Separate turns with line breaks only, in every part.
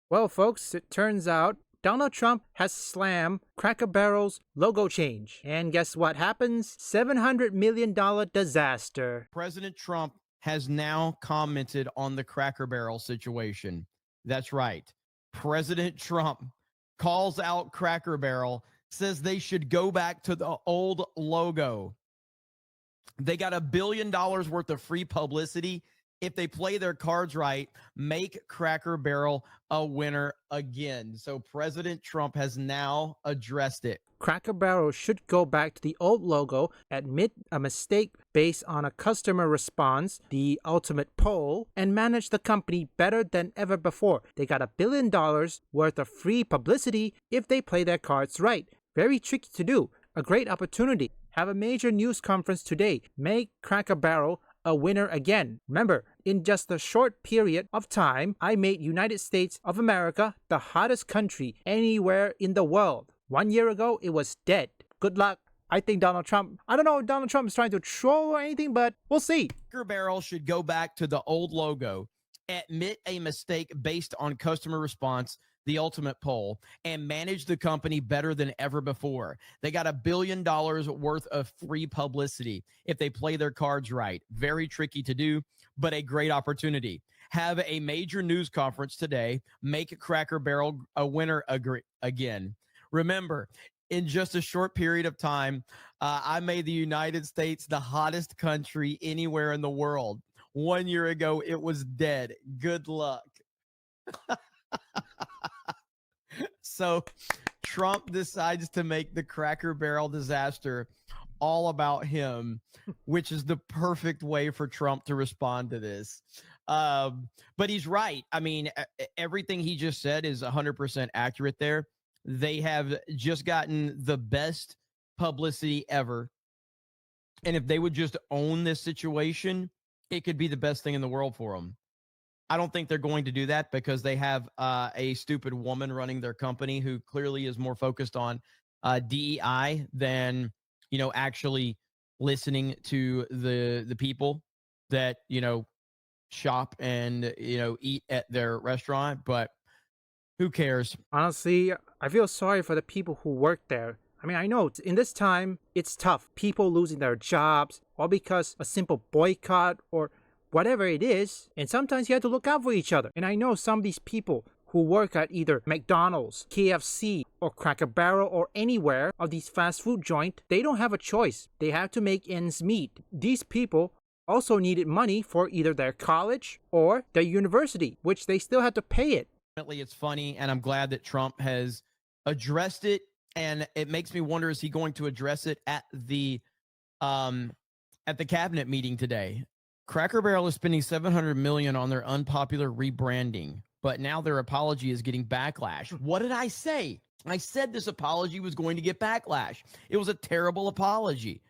Well, folks, it turns out Donald Trump has slammed Cracker Barrel's logo change. And guess what happens? $700 million disaster.
President Trump has now commented on the Cracker Barrel situation. That's right. President Trump calls out Cracker Barrel, says they should go back to the old logo. They got $1 billion worth of free publicity. If they play their cards right, make Cracker Barrel a winner again. So President Trump has now addressed it.
Cracker Barrel should go back to the old logo, admit a mistake based on a customer response, the ultimate poll, and manage the company better than ever before. They got $1 billion worth of free publicity if they play their cards right. Very tricky to do. A great opportunity. Have a major news conference today. Make Cracker Barrel a winner again. Remember, in just a short period of time, I made United States of America the hottest country anywhere in the world. 1 year ago, it was dead. Good luck. I think Donald Trump, I don't know if Donald Trump is trying to troll or anything, but we'll see.
Cracker Barrel should go back to the old logo, admit a mistake based on customer response, the ultimate poll, and manage the company better than ever before. They got $1 billion worth of free publicity if they play their cards right. Very tricky to do, but a great opportunity. Have a major news conference today. Make Cracker Barrel a winner again. Remember, in just a short period of time, I made the United States the hottest country anywhere in the world. 1 year ago, it was dead. Good luck. So Trump decides to make the Cracker Barrel disaster all about him, which is the perfect way for Trump to respond to this. But he's right. I mean, everything he just said is 100% accurate there. They have just gotten the best publicity ever. And if they would just own this situation, it could be the best thing in the world for them. I don't think they're going to do that because they have a stupid woman running their company who clearly is more focused on DEI than, actually listening to the people that, shop and, eat at their restaurant. But who cares?
Honestly, I feel sorry for the people who work there. I mean, I know in this time, it's tough. People losing their jobs, all because a simple boycott or whatever it is. And sometimes you have to look out for each other. And I know some of these people who work at either McDonald's, KFC, or Cracker Barrel, or anywhere of these fast food joint, they don't have a choice. They have to make ends meet. These people also needed money for either their college or their university, which they still had to pay it.
It's funny, and I'm glad that Trump has addressed it. And it makes me wonder, is he going to address it at the cabinet meeting today? Cracker Barrel is spending $700 million on their unpopular rebranding, but now their apology is getting backlash. What did I say? I said this apology was going to get backlash. It was a terrible apology.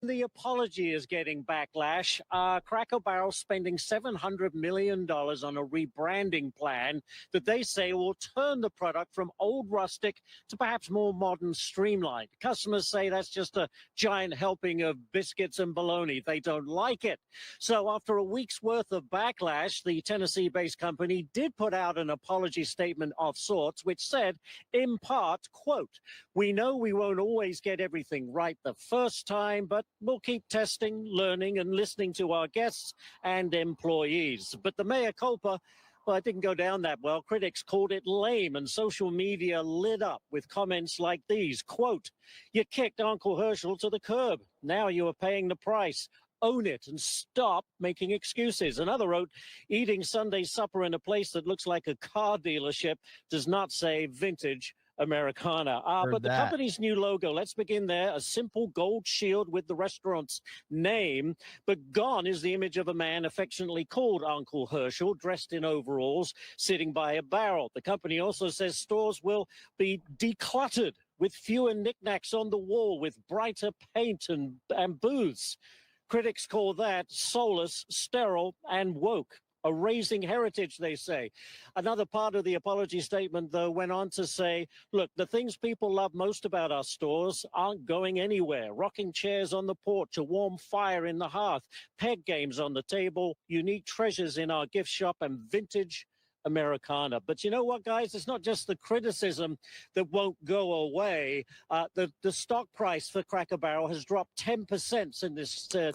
The apology is getting backlash. Cracker Barrel spending $700 million on a rebranding plan that they say will turn the product from old rustic to perhaps more modern streamlined. Customers say that's just a giant helping of biscuits and bologna. They don't like it. So after a week's worth of backlash, the Tennessee-based company did put out an apology statement of sorts, which said, in part, quote, "We know we won't always get everything right the first time, but we'll keep testing, learning, and listening to our guests and employees." But the mea culpa, well, it didn't go down that well. Critics called it lame, and social media lit up with comments like these, quote, "You kicked Uncle Herschel to the curb. Now you are paying the price. Own it and stop making excuses." Another wrote, "Eating Sunday supper in a place that looks like a car dealership does not say vintage Americana." But the company's new logo, let's begin there. A simple gold shield with the restaurant's name, but gone is the image of a man affectionately called Uncle Herschel, dressed in overalls, sitting by a barrel. The company also says stores will be decluttered with fewer knickknacks on the wall, with brighter paint and booths. Critics call that soulless, sterile, and woke. Erasing heritage, they say. Another part of the apology statement, though, went on to say, look, the things people love most about our stores aren't going anywhere. Rocking chairs on the porch, a warm fire in the hearth, peg games on the table, unique treasures in our gift shop, and vintage Americana. But you know what, guys? It's not just the criticism that won't go away. The stock price for Cracker Barrel has dropped 10%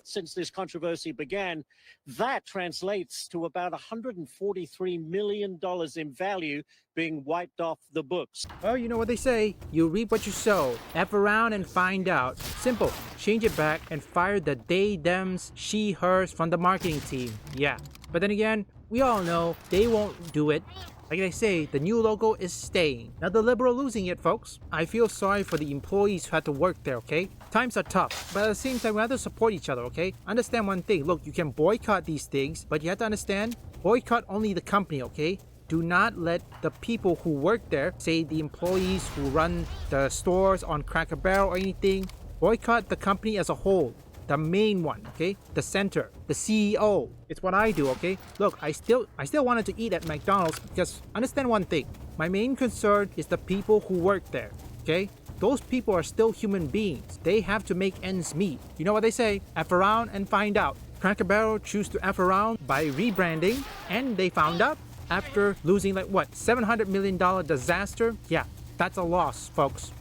since this controversy began. That translates to about $143 million in value being wiped off the books.
Well, you know what they say. You reap what you sow. F around and find out. Simple. Change it back and fire the they, thems, she, hers from the marketing team. Yeah. But then again, we all know they won't do it. Like I say, the new logo is staying. Not the liberal losing it, folks. I feel sorry for the employees who had to work there, okay? Times are tough, but at the same time, we have to support each other, okay? Understand one thing. Look, you can boycott these things, but you have to understand, boycott only the company, okay? Do not let the people who work there, say the employees who run the stores on Cracker Barrel or anything, boycott the company as a whole. The main one, okay? The center, the CEO. It's what I do, okay? Look, I still wanted to eat at McDonald's because understand one thing. My main concern is the people who work there, okay? Those people are still human beings. They have to make ends meet. You know what they say? F around and find out. Cracker Barrel choose to F around by rebranding, and they found out after losing like what, $700 million disaster? Yeah, that's a loss, folks.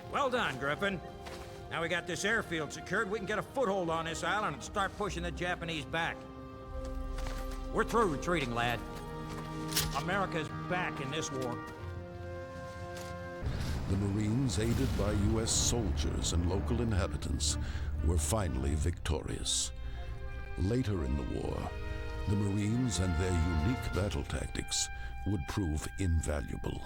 Well done, Griffin. Now we got this airfield secured, we can get a foothold on this island and start pushing the Japanese back. We're through retreating, lad. America's back in this war.
The Marines, aided by U.S. soldiers and local inhabitants, were finally victorious. Later in the war, the Marines and their unique battle tactics would prove invaluable.